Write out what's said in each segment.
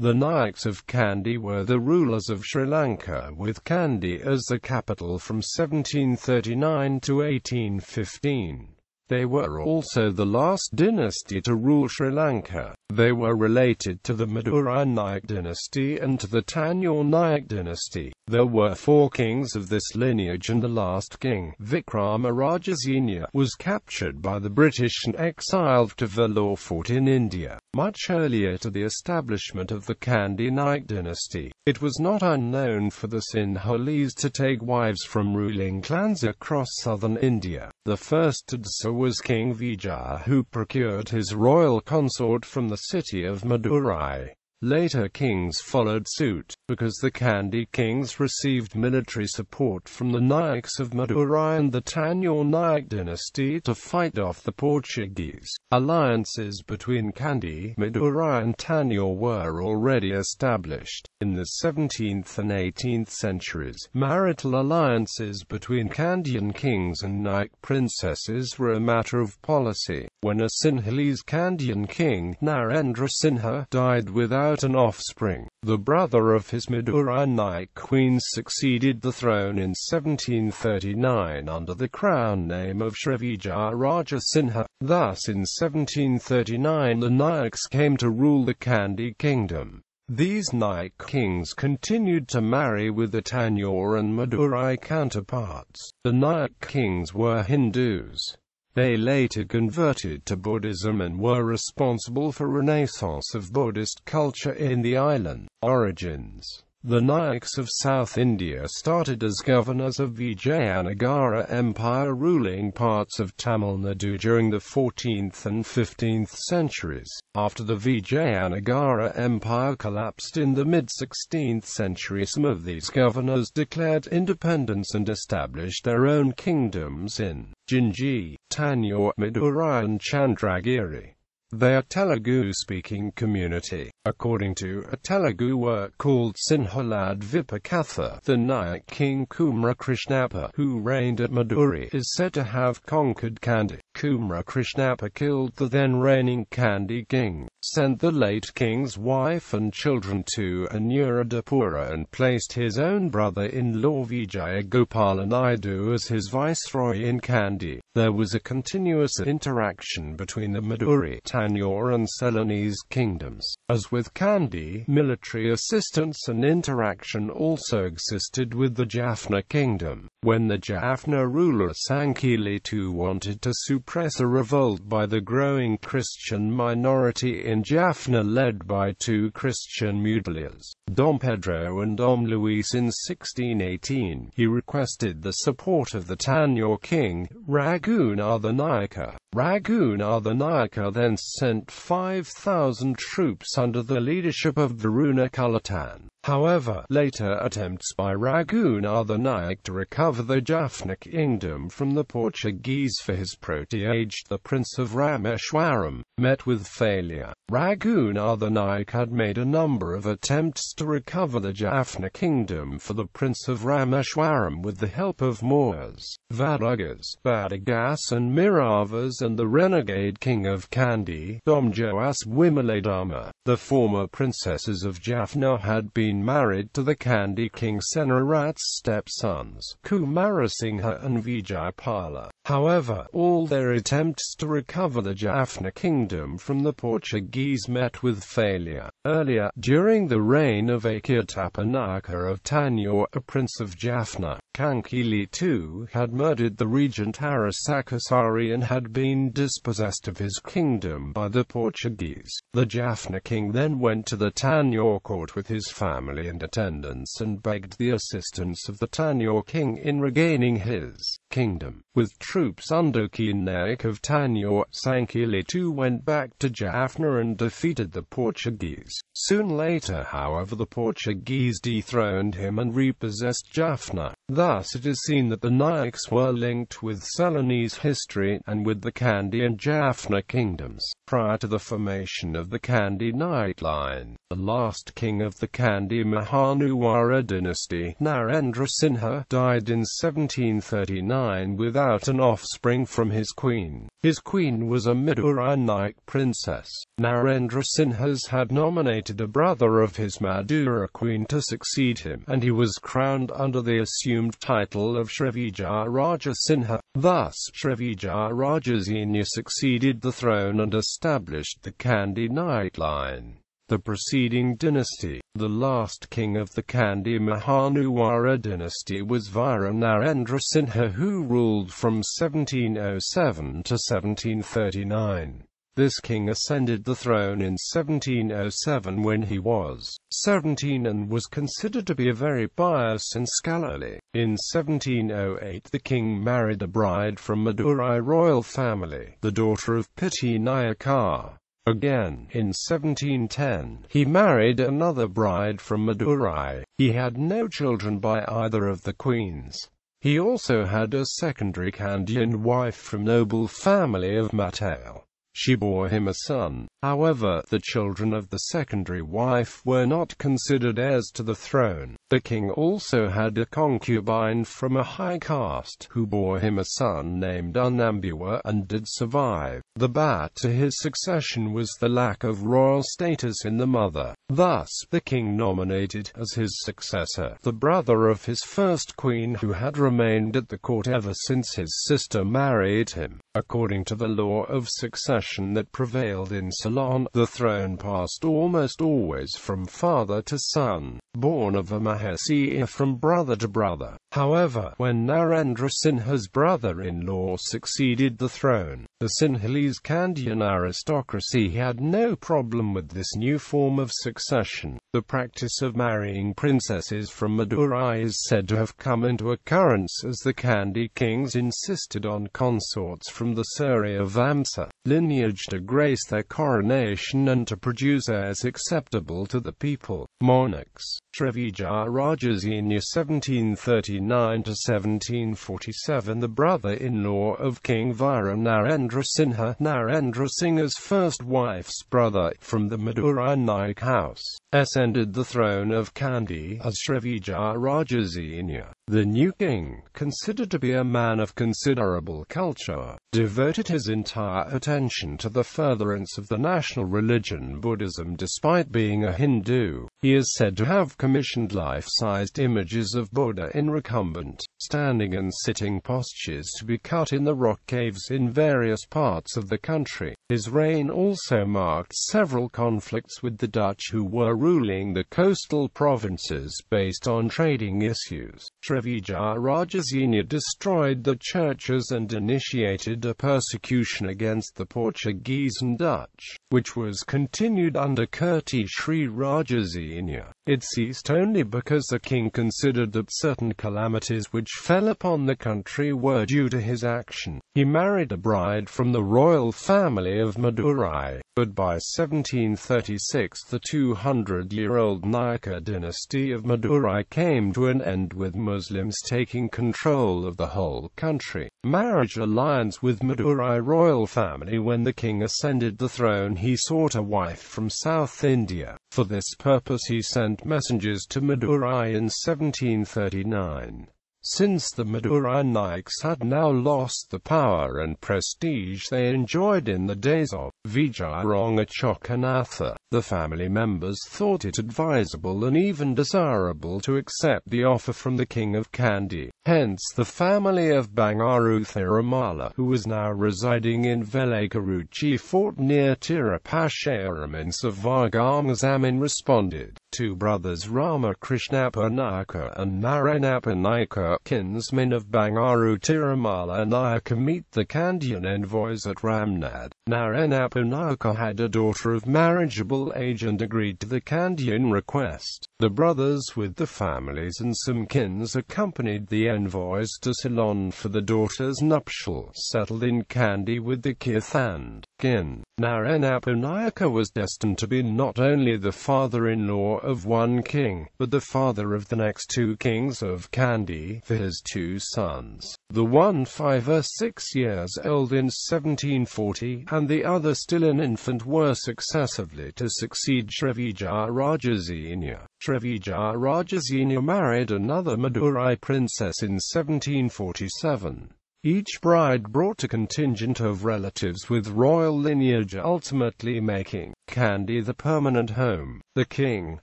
The Nayaks of Kandy were the rulers of Sri Lanka, with Kandy as the capital from 1739 to 1815. They were also the last dynasty to rule Sri Lanka. They were related to the Madurai Nayak dynasty and to the Tanjore Nayak dynasty. There were 4 kings of this lineage, and the last king, Vikrama Rajasinha, was captured by the British and exiled to Vellore Fort in India, much earlier to the establishment of the Kandy Nayak dynasty. It was not unknown for the Sinhalese to take wives from ruling clans across southern India. The first to do so was King Vijaya, who procured his royal consort from the city of Madurai. Later kings followed suit, because the Kandy kings received military support from the Nayaks of Madurai and the Tanjore Nayak dynasty to fight off the Portuguese. Alliances between Kandy, Madurai and Tanjore were already established. In the 17th and 18th centuries, marital alliances between Kandyan kings and Nayak princesses were a matter of policy. When a Sinhalese Kandyan king, Narendrasinha, died without an offspring, the brother of his Madurai Nayak queen succeeded the throne in 1739 under the crown name of Sri Vikrama Rajasinha. Thus in 1739 the Nayaks came to rule the Kandy kingdom. These Nayak kings continued to marry with the Tanjore and Madurai counterparts. The Nayak kings were Hindus. They later converted to Buddhism and were responsible for renaissance of Buddhist culture in the island. Origins. The Nayaks of South India started as governors of Vijayanagara Empire, ruling parts of Tamil Nadu during the 14th and 15th centuries. After the Vijayanagara Empire collapsed in the mid-16th century, some of these governors declared independence and established their own kingdoms in Jinji, Tanjore, Madurai and Chandragiri. They are Telugu-speaking community. According to a Telugu work called Sinhalese Vipakatha, the Nayak king Kumra Krishnappa, who reigned at Madurai, is said to have conquered Kandy. Kumra Krishnappa killed the then reigning Kandy king, sent the late king's wife and children to Anuradhapura and placed his own brother-in-law Vijayagopala Naidu as his viceroy in Kandy. There was a continuous interaction between the Madurai, Tanjore and Ceylonese kingdoms. As with Kandy, military assistance and interaction also existed with the Jaffna kingdom. When the Jaffna ruler Sankili II wanted to suppress a revolt by the growing Christian minority in Jaffna led by 2 Christian mutilers, Dom Pedro and Dom Luis, in 1618, he requested the support of the Tanjore king, Raghunatha Nayaka. Raghunatha Nayaka then sent 5,000 troops under the leadership of Varuna Kulatan. However, later attempts by Raghunatha Nayak to recover the Jaffna kingdom from the Portuguese for his protege, the Prince of Rameshwaram, met with failure. Raghunatha Nayak had made a number of attempts to recover the Jaffna kingdom for the Prince of Rameshwaram with the help of Moors, Vadugas, Badagas and Miravas, and the renegade king of Kandy, Domjoas Wimaladama. The former princesses of Jaffna had been married to the Kandy king Senarat's stepsons, Kumarasinghe and Vijayapala. However, all their attempts to recover the Jaffna kingdom from the Portuguese met with failure. Earlier, during the reign of Akirtapa Nayaka of Tanjore, a prince of Jaffna, Kankili II had murdered the regent Arasakasari and had been dispossessed of his kingdom by the Portuguese. The Jaffna king then went to the Tanjore court with his family and attendants and begged the assistance of the Tanjore king in regaining his kingdom. With troops under King Nayak of Tanjore, Sankili II went back to Jaffna and defeated the Portuguese. Soon later, however, the Portuguese dethroned him and repossessed Jaffna. Thus it is seen that the Nayaks were linked with Ceylonese history, and with the Kandy and Jaffna kingdoms. Prior to the formation of the Kandy Nayak line, the last king of the Kandy Mahanuwara dynasty, Narendrasinha, died in 1739. 1739 without an offspring from his queen. His queen was a Madurai Nayak princess. Narendrasingha had nominated a brother of his Madurai queen to succeed him, and he was crowned under the assumed title of Sri Rajasinha. Thus, Sri Rajasinha succeeded the throne and established the Kandy Nayak line. The preceding dynasty, the last king of the Kandy Mahanuwara dynasty, was Vira Narendrasingha, who ruled from 1707 to 1739. This king ascended the throne in 1707 when he was 17 and was considered to be very pious and scholarly. In 1708 the king married a bride from Madurai royal family, the daughter of Kandy Nayak. Again, in 1710, he married another bride from Madurai. He had no children by either of the queens. He also had a secondary Kandian wife from noble family of Matale. She bore him a son. However, the children of the secondary wife were not considered heirs to the throne. The king also had a concubine from a high caste, who bore him a son named Unambiwa and did survive. The bar to his succession was the lack of royal status in the mother. Thus, the king nominated as his successor the brother of his first queen, who had remained at the court ever since his sister married him. According to the law of succession that prevailed in Ceylon, the throne passed almost always from father to son, born of a Mahasi from brother to brother. However, when Narendrasingha's brother-in-law succeeded the throne, the Sinhalese Kandian aristocracy had no problem with this new form of succession. The practice of marrying princesses from Madurai is said to have come into occurrence as the Kandy kings insisted on consorts from the Surya Vamsa lineage to grace their coronation and to produce heirs acceptable to the people. Monarchs. Sri Rajasinha 1739 to 1747, the brother-in-law of King Vira Narendrasingha, Narendrasingha's first wife's brother, from the Madurai Nayak house, ascended the throne of Kandy as Sri Rajasinha. The new king, considered to be a man of considerable culture, devoted his entire attention to the furtherance of the national religion Buddhism despite being a Hindu. He is said to have commissioned life-sized images of Buddha in recumbent, standing and sitting postures to be cut in the rock caves in various parts of the country. His reign also marked several conflicts with the Dutch, who were ruling the coastal provinces based on trading issues. Sri Rajasinha destroyed the churches and initiated a persecution against the Portuguese and Dutch, which was continued under Kirti Sri Rajasinha. It ceased only because the king considered that certain calamities which fell upon the country were due to his action. He married a bride from the royal family of Madurai, but by 1736 the 200-year-old Nayaka dynasty of Madurai came to an end, with Muslims taking control of the whole country. Marriage alliance with Madurai royal family. When the king ascended the throne, he sought a wife from South India. For this purpose he sent messengers to Madurai in 1739. Since the Madurai Nayaks had now lost the power and prestige they enjoyed in the days of Vijayaranga Chokanatha, the family members thought it advisable and even desirable to accept the offer from the king of Kandy. Hence the family of Bangaru Thirumala, who was now residing in Vellore Fort near Tirupasharam in Savagamuzamin, responded. Two brothers, Ramakrishnappa Nayaka and Naranappa Nayaka, kinsmen of Bangaru Tirumala Nayaka, meet the Kandian envoys at Ramnad. Naranappa Nayaka had a daughter of marriageable age and agreed to the Kandian request. The brothers with the families and some kins accompanied the envoys to Ceylon for the daughter's nuptial, settled in Kandy with the kith and kin. Naranappa Nayaka was destined to be not only the father-in-law of one king, but the father of the next two kings of Kandy, for his two sons, the one 5 or 6 years old in 1740, and the other still an infant, were successively to succeed Srivijaya Rajasinha. Srivijaya Rajasinha married another Madurai princess in 1747. Each bride brought a contingent of relatives with royal lineage, ultimately making Kandy the permanent home. The king,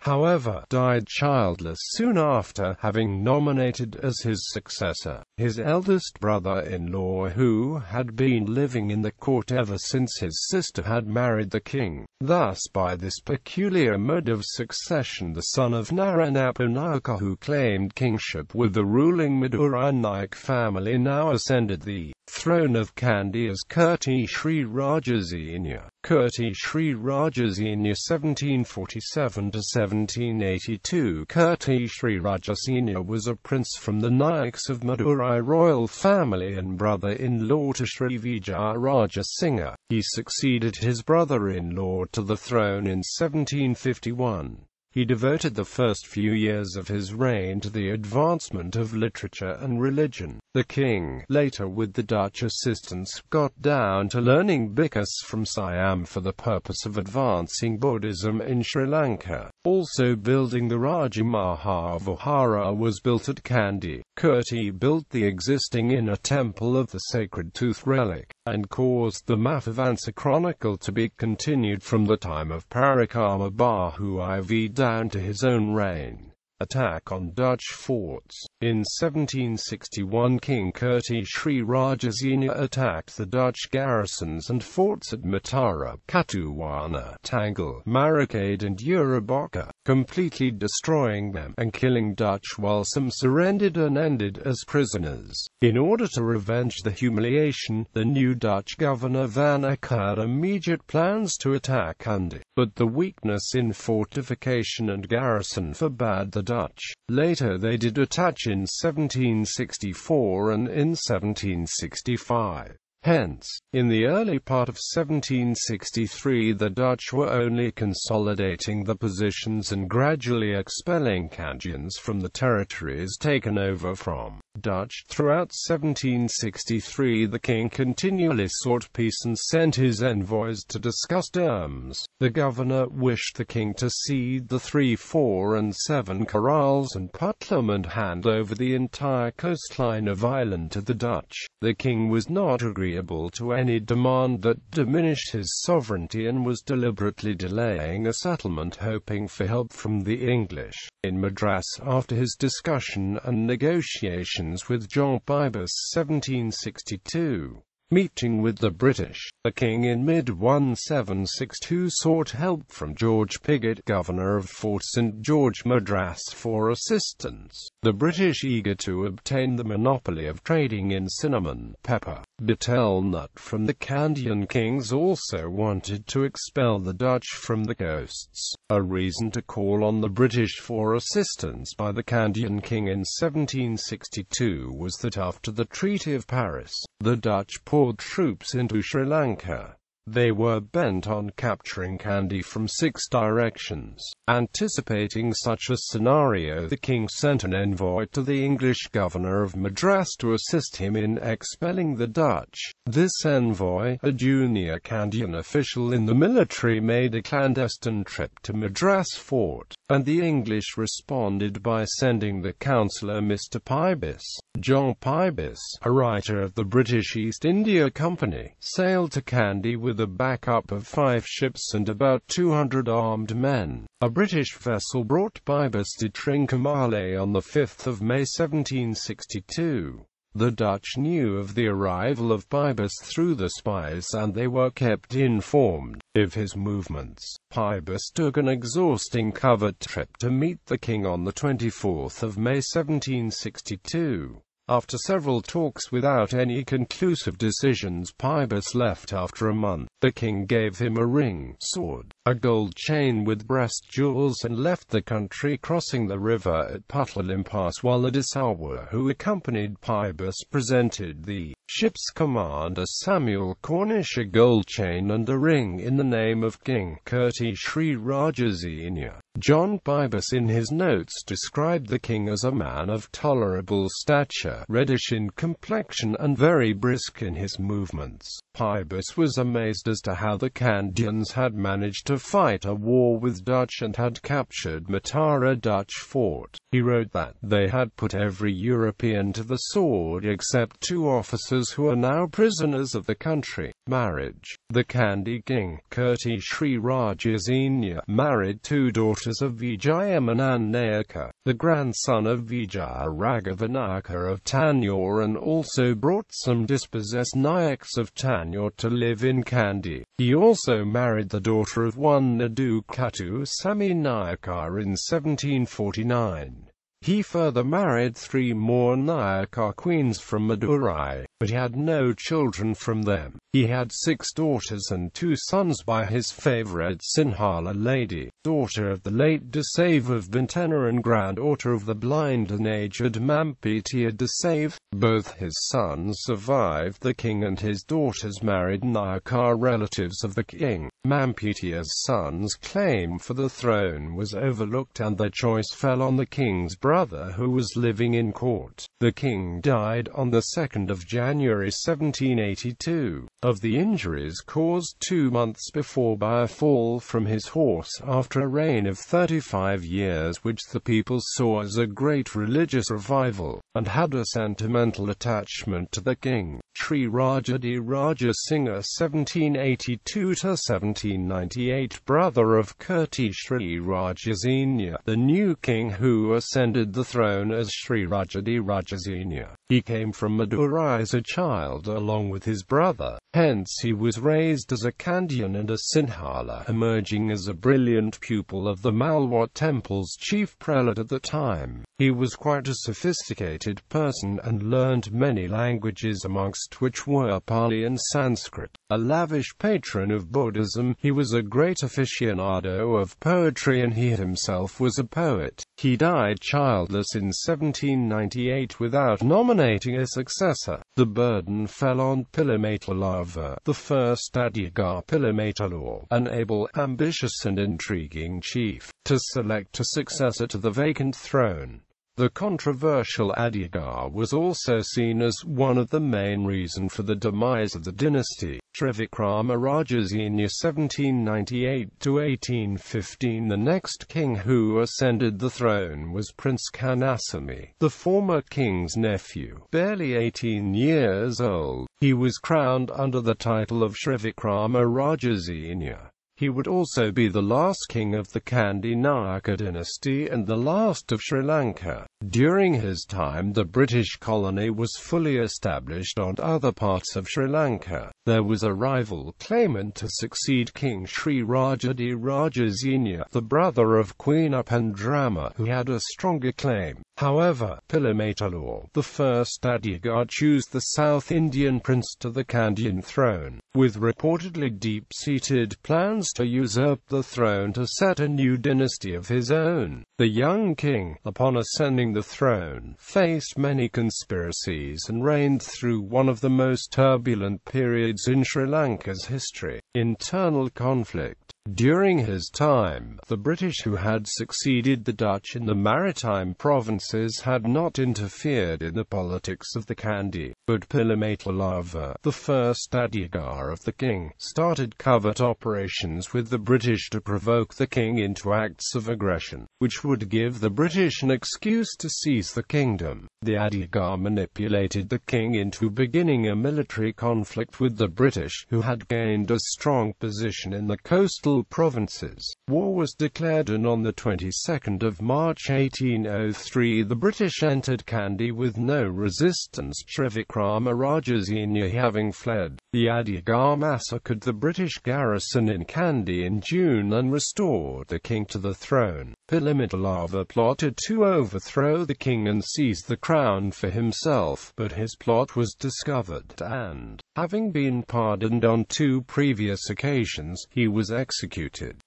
however, died childless soon after, having nominated as his successor his eldest brother-in-law, who had been living in the court ever since his sister had married the king. Thus, by this peculiar mode of succession, the son of Naranapa Nayak, who claimed kingship with the ruling Madurai Nayak family, now ascended the throne of Kandy as Kirti Sri Rajasinha. Kirti Sri Rajasinha 1747–1782. Kirti Sri Rajasinha was a prince from the Nayaks of Madurai royal family and brother-in-law to Srivijaya Rajasinha. He succeeded his brother-in-law to the throne in 1751. He devoted the first few years of his reign to the advancement of literature and religion. The king, later with the Dutch assistance, got down to learning Bhikkhu's from Siam for the purpose of advancing Buddhism in Sri Lanka. Also building the Raja Mahavihara was built at Kandy. Kirti built the existing inner temple of the sacred tooth relic, and caused the Mahavansa Chronicle to be continued from the time of Parakrama Bahu IV down to his own reign. Attack on Dutch forts. In 1761, King Kirti Sri Rajasinha attacked the Dutch garrisons and forts at Matara, Katuwana, Tangle, Maracade and Urubaka, completely destroying them and killing Dutch, while some surrendered and ended as prisoners. In order to revenge the humiliation, the new Dutch governor Van Eyck had immediate plans to attack Kandy, but the weakness in fortification and garrison forbade the Dutch. Later they did attach in 1764 and in 1765. Hence, in the early part of 1763 the Dutch were only consolidating the positions and gradually expelling Kandians from the territories taken over from Dutch. Throughout 1763 the king continually sought peace and sent his envoys to discuss terms. The governor wished the king to cede the 3, 4 and 7 Kerals and Putlam and hand over the entire coastline of Ireland to the Dutch. The king was not agreeable to any demand that diminished his sovereignty and was deliberately delaying a settlement, hoping for help from the English. In Madras, after his discussion and negotiations with John Pybus 1762, meeting with the British, the king in mid-1762 sought help from George Pigott, governor of Fort St. George, Madras, for assistance. The British, eager to obtain the monopoly of trading in cinnamon, pepper, betel nut from the Kandian kings, also wanted to expel the Dutch from the coasts. A reason to call on the British for assistance by the Kandian king in 1762 was that after the Treaty of Paris, the Dutch poured troops into Sri Lanka. They were bent on capturing Kandy from 6 directions. Anticipating such a scenario, the king sent an envoy to the English governor of Madras to assist him in expelling the Dutch. This envoy, a junior Kandian official in the military, made a clandestine trip to Madras Fort, and the English responded by sending the councillor Mr. Pybus. John Pybus, a writer of the British East India Company, sailed to Kandy with a backup of 5 ships and about 200 armed men. A British vessel brought Pybus to Trincomalee on the 5th of May 1762. The Dutch knew of the arrival of Pybus through the spies, and they were kept informed of his movements. Pybus took an exhausting covert trip to meet the king on the 24th of May 1762. After several talks without any conclusive decisions, Pybus left after a month. The king gave him a ring, sword, a gold chain with breast jewels, and left the country, crossing the river at Putlam Pass, while the Desawa who accompanied Pybus presented the ship's commander Samuel Cornish a gold chain and a ring in the name of King Kirti Sri Rajasinha. John Pybus in his notes described the king as a man of tolerable stature, warrior, reddish in complexion and very brisk in his movements. Pybus was amazed as to how the Kandians had managed to fight a war with Dutch and had captured Madurai Dutch fort. He wrote that they had put every European to the sword except 2 officers who are now prisoners of the country. Marriage. The Kandy king, Kirti Sri Rajasinha, married 2 daughters of Vikrama Nayak, the grandson of Vikrama Rajasinha of Tanjore, and also brought some dispossessed Nayaks of Tanjore to live in Kandy. He also married the daughter of one Nadukatu Sami Nayak in 1749. He further married 3 more Nayak queens from Madurai, but he had no children from them. He had 6 daughters and 2 sons by his favourite Sinhalese lady, daughter of the late Desave of Bintena and granddaughter of the blind and aged Mampitia Desave. Both his sons survived the king and his daughters married Nayak relatives of the king. Mampitia's sons' claim for the throne was overlooked and their choice fell on the king's brother who was living in court. The king died on the 2nd of January 1782, of the injuries caused 2 months before by a fall from his horse after a reign of 35 years which the people saw as a great religious revival, and had a sentimental attachment to the king. Sri Rajasinha 1782–1798, brother of Kirti Sri Rajasinha, the new king who ascended the throne as Sri Rajasinha. He came from Madurai as a child along with his brother, hence he was raised as a Kandian and a Sinhalese, emerging as a brilliant pupil of the Malwat temple's chief prelate at the time. He was quite a sophisticated person and learned many languages, amongst which were Pali and Sanskrit. A lavish patron of Buddhism, he was a great aficionado of poetry and he himself was a poet. He died childless in 1798 without nominating a successor. The burden fell on Pilametalava, the first Adigar Pilametalor, an able, ambitious and intriguing chief, to select a successor to the vacant throne. The controversial Adigar was also seen as one of the main reasons for the demise of the dynasty. Sri Vikrama Rajasinha 1798–1815. The next king who ascended the throne was Prince Kanasami, the former king's nephew. Barely 18 years old, he was crowned under the title of Sri Vikrama Rajasinha. He would also be the last king of the Kandy Nayak dynasty and the last of Sri Lanka. During his time, the British colony was fully established on other parts of Sri Lanka. There was a rival claimant to succeed King Sri Rajasinha, the brother of Queen Upandrama, who had a stronger claim. However, Pilametalor, the first Adigar, chose the South Indian prince to the Kandian throne, with reportedly deep-seated plans to usurp the throne to set a new dynasty of his own. The young king, upon ascending the throne, faced many conspiracies and reigned through one of the most turbulent periods in Sri Lanka's history: internal conflict. During his time, the British, who had succeeded the Dutch in the maritime provinces, had not interfered in the politics of the Kandy, but Pilametalava, the first Adigar of the king, started covert operations with the British to provoke the king into acts of aggression, which would give the British an excuse to seize the kingdom. The Adigar manipulated the king into beginning a military conflict with the British, who had gained a strong position in the coastal provinces. War was declared, and on the 22nd of March 1803 the British entered Kandy with no resistance, Sri Vikrama Rajasinha having fled. The Adigar massacred the British garrison in Kandy in June and restored the king to the throne. Pilametalava plotted to overthrow the king and seize the crown for himself, but his plot was discovered and, having been pardoned on 2 previous occasions, he was executed.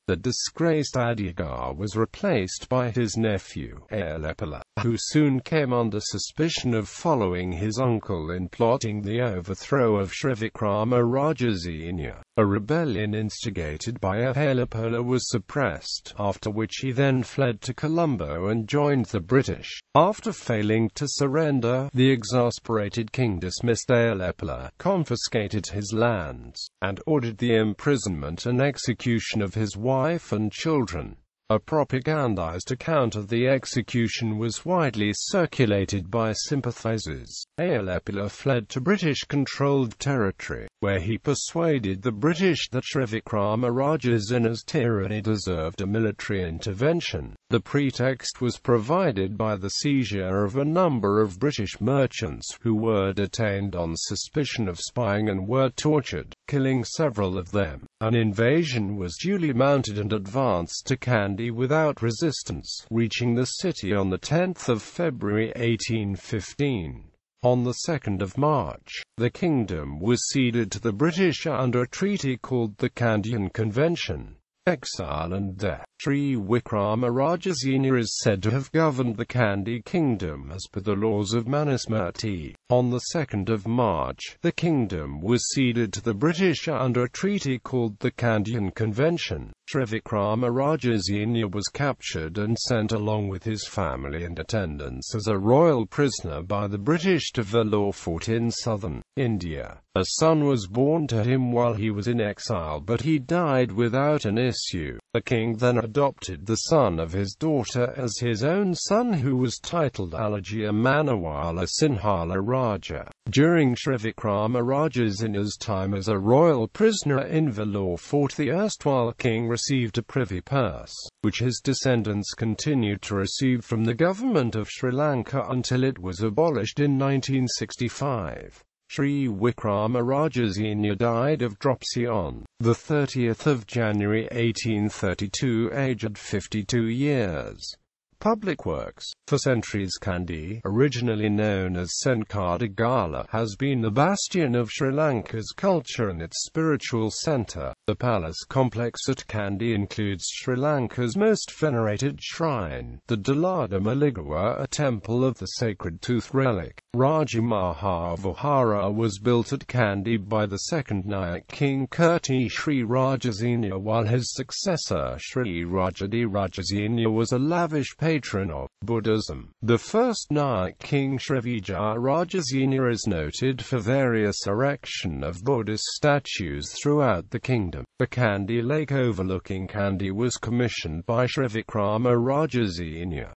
The disgraced Adigar was replaced by his nephew, Alepala, who soon came under suspicion of following his uncle in plotting the overthrow of Sri Vikrama Rajasinha. A rebellion instigated by Ahelepola was suppressed, after which he then fled to Colombo and joined the British. After failing to surrender, the exasperated king dismissed Ahelepola, confiscated his lands, and ordered the imprisonment and execution of his wife and children. A propagandized account of the execution was widely circulated by sympathizers. Ahelepola fled to British-controlled territory, where he persuaded the British that Sri Vikrama Rajasinha's tyranny deserved a military intervention. The pretext was provided by the seizure of a number of British merchants, who were detained on suspicion of spying and were tortured, killing several of them. An invasion was duly mounted and advanced to Kandy without resistance, reaching the city on 10 February 1815. On 2 March, the kingdom was ceded to the British under a treaty called the Kandy Convention. Exile and death. Sri Vikrama Rajasinha is said to have governed the Kandy kingdom as per the laws of Manusmriti. On 2 March, the kingdom was ceded to the British under a treaty called the Kandy Convention. Sri Vikrama Rajasinha was captured and sent along with his family and attendants as a royal prisoner by the British to Vellore Fort in southern India. A son was born to him while he was in exile, but he died without an issue. The king then adopted the son of his daughter as his own son, who was titled Alajiya Manawala Sinhala Raja. During Sri Vikrama Rajasinha's time as a royal prisoner in Vellore Fort, the erstwhile king received a privy purse, which his descendants continued to receive from the government of Sri Lanka until it was abolished in 1965. Sri Vikrama Rajasinha died of dropsy on 30 January 1832, aged 52 years. Public works. For centuries, Kandy, originally known as Senkadagala, has been the bastion of Sri Lanka's culture and its spiritual centre. The palace complex at Kandy includes Sri Lanka's most venerated shrine, the Dalada Maligawa, a temple of the sacred tooth relic. Rajamaha Vihara was built at Kandy by the second Nayak king Kirti Sri Rajasinha, while his successor Sri Rajasinha was a lavish patron of Buddhism. The first Nayak king Srivijaya Rajasinha is noted for various erection of Buddhist statues throughout the kingdom. The Kandy lake overlooking Kandy was commissioned by Sri Vikrama Rajasinha.